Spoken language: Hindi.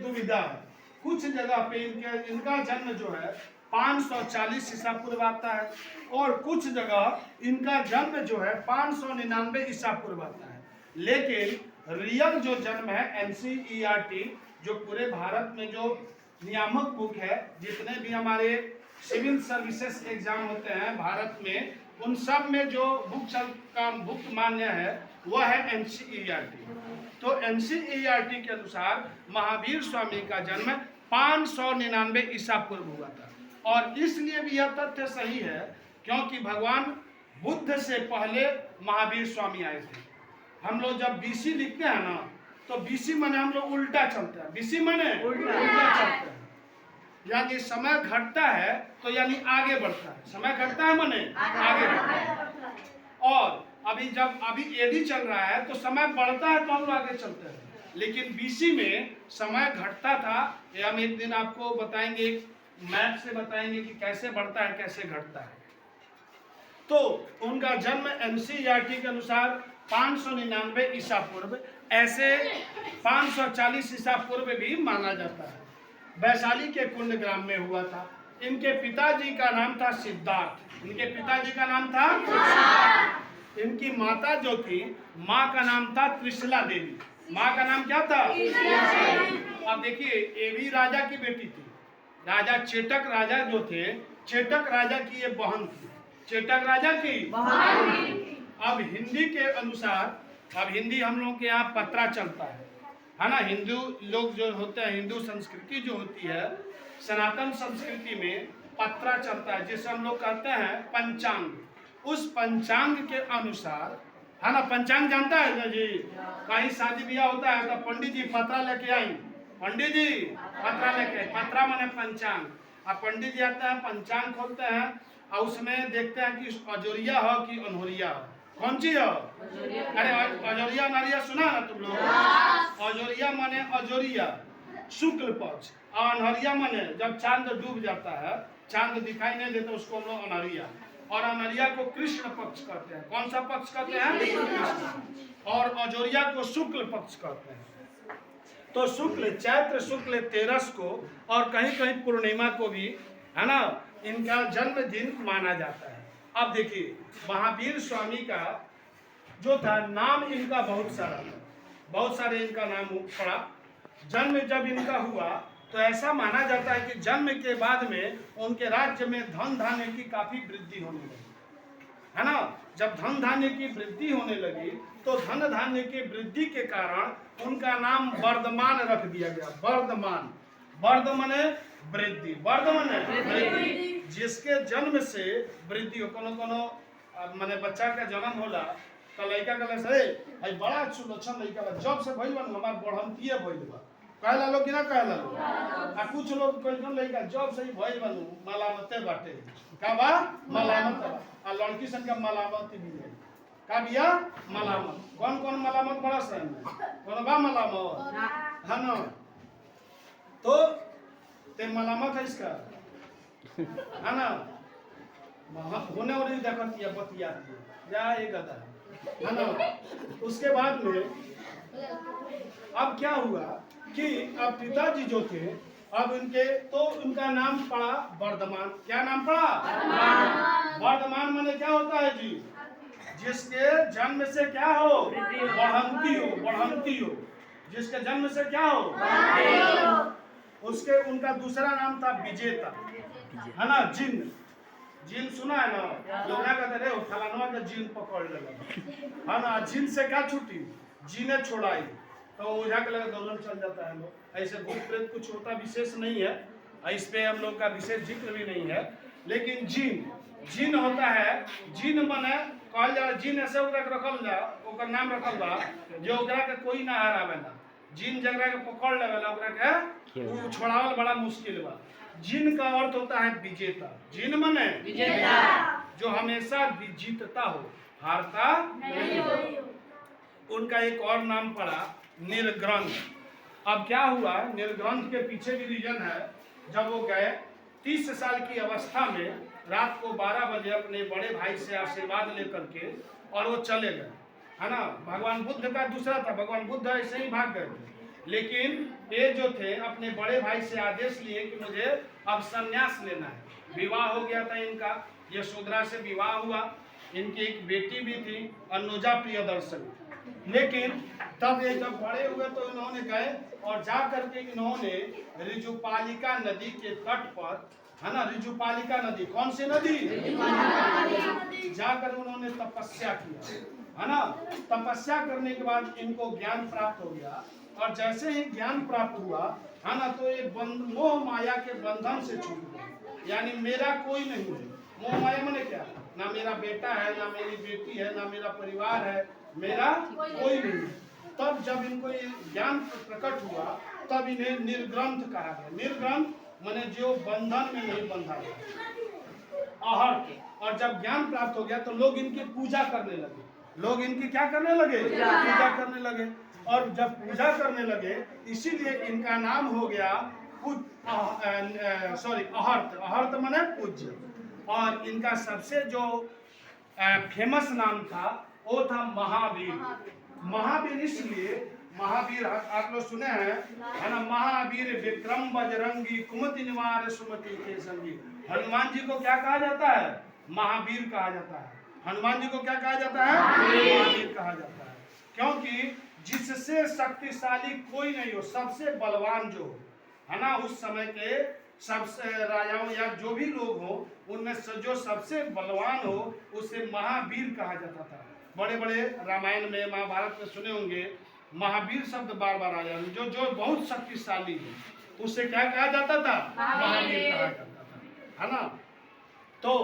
दुविधा है। कुछ जगह पे इनका जन्म जो है 540 ईसा पूर्व आता है और कुछ जगह इनका जन्म जो है 599 ईसा पूर्व आता है। लेकिन रियल जो जन्म है NCERT जो पूरे भारत में जो नियामक बुक है, जितने भी हमारे सिविल सर्विसेज एग्जाम होते हैं भारत में, उन सब में जो बुक मान्य है वह है NCERT। तो NCERT के अनुसार महावीर स्वामी का जन्म 599 ईसा पूर्व हुआ था। और इसलिए भी यह तथ्य सही है क्योंकि भगवान बुद्ध से पहले महावीर स्वामी आए थे। हम लोग जब BC लिखते हैं ना, तो BC माने हम लोग उल्टा चलते हैं। BC माने उल्टा चलते हैं, यानी समय घटता है तो यानी आगे बढ़ता है। समय घटता है माने आगे बढ़ता है। और अभी AD चल रहा है तो समय बढ़ता है तो हम लोग आगे चलते हैं। लेकिन BC में समय घटता था। ये हम एक दिन आपको बताएंगे, मैप से बताएंगे कि कैसे बढ़ता है कैसे घटता है। तो उनका जन्म NCERT के अनुसार 599 ईसा पूर्व, ऐसे 540 ईसा पूर्व भी माना जाता है। वैशाली के कुंडग्राम में हुआ था। इनके पिताजी का नाम था सिद्धार्थ। इनके पिताजी का नाम था सिद्धार्थ। इनकी माता जो थी, माँ का नाम था त्रिशला देवी। माँ का नाम क्या था? अब देखिए, ये भी राजा की बेटी थी। राजा चेटक राजा जो थे, चेटक राजा की ये बहन थी। चेटक राजा की बहन। अब हिंदी के अनुसार, अब हिंदी हम लोग के यहाँ पत्रा चलता है ना। हिंदू लोग जो होते हैं, हिंदू संस्कृति जो होती है, सनातन संस्कृति में पत्रा चलता है, जिसे हम लोग कहते हैं पंचांग। उस पंचांग के अनुसार, है ना, पंचांग जानता है ना जी। कहीं शादी ब्याह होता है तो पंडित जी पत्रा लेके आई, पंडित जी पत्रा लेके आई। पत्रा माने पंचांग। अब पंडित जी आते हैं, पंचांग खोलते हैं और उसमें देखते हैं कि अजोरिया हो कि अनहोरिया हो। कौन सी हो? अरे अजोरिया अनहोरिया सुना ना तुम लोग? अजोरिया माने अजोरिया शुक्ल पक्ष, और अनहरिया माने जब चांद डूब जाता है, चांद दिखाई नहीं देता, उसको हम लोग अनहरिया। और अनहरिया को कृष्ण पक्ष कहते हैं। कौन सा पक्ष कहते हैं? कृष्ण। और अजोरिया को शुक्ल पक्ष कहते हैं। तो शुक्ल, चैत्र शुक्ल 13 को और कहीं कहीं पूर्णिमा को भी, है ना, इनका जन्मदिन माना जाता है। अब देखिए, महावीर स्वामी का जो था नाम, इनका बहुत सारा था, बहुत सारे इनका नाम पड़ा। जन्म जब इनका हुआ तो ऐसा माना जाता है कि जन्म के बाद में उनके राज्य में धन धान्य की काफी वृद्धि होने लगी, है ना। जब धन धान्य की वृद्धि होने लगी तो धन धान्य की वृद्धि के कारण उनका नाम वर्धमान रख दिया गया। वर्धमान, वर्ध माने वृद्धि, वर्ध माने वृद्धि। जिसके जन्म से वृद्धि हो, कोनो माने बच्चा का जन्म होला तो लड़का कहला से बड़ा सुलक्षण लड़का बा, जब से भइल बा हमार बढ़ंतिए भइल बा, कहला लोग कि ना कहला लोग। आ कुछ लोग कहन लड़का जब से भइल बा मलामते बाटे, का बा मलामत बा। आ लड़की सन का मलामत भी है, का बिया मलामत। कौन कौन मलामत बड़ा सन कौन बा मलामत, है ना। तो ते मलामत है इसका, है ना। होने वाली देखती है, बतियाती है, जा ये गधा, है ना। उसके बाद में अब क्या हुआ कि अब पिताजी जो थे, अब उनका नाम पड़ा वर्धमान। क्या नाम पड़ा? वर्धमान माने क्या होता है जी? जिसके जन्म से क्या हो? बढ़ंती हो, बढ़ंती हो। जिसके जन्म से क्या हो? उसके उनका दूसरा नाम था विजेता, है ना। जिन, जिन सुना है ना, लोग कहते रहे फलानवा का जिन पकड़ लेगा, है ना। जिन से क्या छूटी? जीने छोड़ाई, तो ओझा के लगा दौड़न चल जाता है लोग। ऐसे भूत प्रेत कुछ होता विशेष नहीं है, इस पे हम लोग का विशेष जिक्र भी नहीं है। लेकिन जिन, जिन होता है, जिन माने कहल जा, जिन ऐसे रखल जा, ओकर नाम रखल बा जो ओकरा के कोई ना हरावेला। जिन जगह के पकड़ लेवेला ओकरा के छोड़ावल बड़ा मुश्किल बा। जिन का अर्थ होता है विजेता। जिन माने विजेता, जो हमेशा जीतता हो, हारता नहीं हो। उनका एक और नाम पड़ा निर्ग्रंथ। अब क्या हुआ, निर्ग्रंथ के पीछे भी रीजन है। जब वो गए 30 साल की अवस्था में, रात को 12 बजे अपने बड़े भाई से आशीर्वाद लेकर के और वो चले गए, है ना। भगवान बुद्ध का दूसरा था, भगवान बुद्ध ऐसे ही भाग गए थे। लेकिन ये जो थे अपने बड़े भाई से आदेश लिए कि मुझे अब संन्यास लेना है। विवाह हो गया था इनका, यशोधरा से विवाह हुआ, इनकी एक बेटी भी थी अनुजा प्रियदर्शन। लेकिन तब ये जब बड़े हुए तो इन्होंने गए और जा करके इन्होंने ऋजुपालिका नदी के तट पर, है ना, ऋजुपालिका नदी, कौन सी नदी? जाकर उन्होंने तपस्या किया, है ना। तपस्या करने के बाद इनको ज्ञान प्राप्त हो गया, और जैसे ही ज्ञान प्राप्त हुआ, है ना, तो ये मोह माया के बंधन से छूट गए। यानी मेरा कोई नहीं है। मोह माया माने क्या? ना मेरा बेटा है, ना मेरी बेटी है, ना मेरा परिवार है, मेरा कोई नहीं है। तब जब इनको ये ज्ञान प्रकट हुआ, तब इन्हें निर्ग्रंथ कहा गया। निर्ग्रंथ माने जो बंधन में नहीं बंधा गया, आहर्त। और जब ज्ञान प्राप्त हो गया तो लोग इनकी पूजा करने लगे। लोग इनकी क्या करने लगे? पूजा करने लगे। और जब पूजा करने लगे, इसीलिए इनका नाम हो गया आहर्त। आहर्त माने पूज्य। और इनका सबसे जो फेमस नाम था वो था महावीर। महावीर इसलिए, महावीर आप लोग सुने हैं, है ना, महावीर विक्रम बजरंगी कुमति निवार सुमति के संगी। हनुमान जी को क्या कहा जाता है? महावीर कहा जाता है। हनुमान जी को क्या कहा जाता है? महावीर कहा जाता है। क्योंकि जिससे शक्तिशाली कोई नहीं हो, सबसे बलवान जो हो, है ना, उस समय के सबसे राजाओं या जो भी लोग हो, उनमें जो सबसे बलवान हो उसे महावीर कहा जाता था। बड़े बड़े रामायण में, महाभारत में सुने होंगे, महावीर शब्द बार बार आया। जो जो बहुत शक्तिशाली है उसे क्या कहा जाता था? महावीर कहा जाता था, है ना। तो